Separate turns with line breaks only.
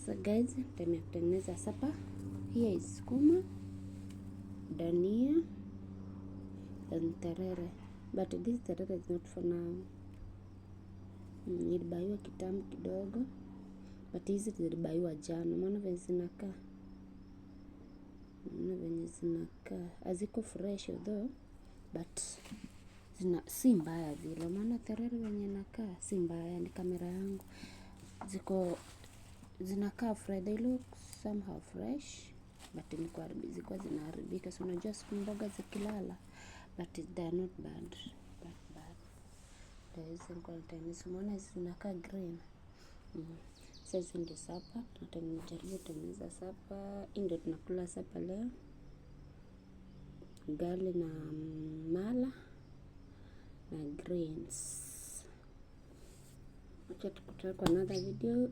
So guys, time ya kutengeneza sapa. Here is sukuma, dania and terere, but this terere is not for now. Nilibaiwa kitambo kidogo, but hizi zilibaiwa jana. Maana venye zinakaa, haziko fresh though, but si mbaya vile. Maana terere venye inakaa si mbaya, ni kamera yangu. Zinakaa fresh, they look somehow fresh, but zilikuwa zinaharibika. So unajua siku mboga zikilala, but they are not bad. Hizi nikuwa zinakaa green. Sasa ndio sapa, tunajaribu kutengeneza sapa. Ndio tunakula sapa leo. Ugali na mala na greens. Acha tukutane kwa another video.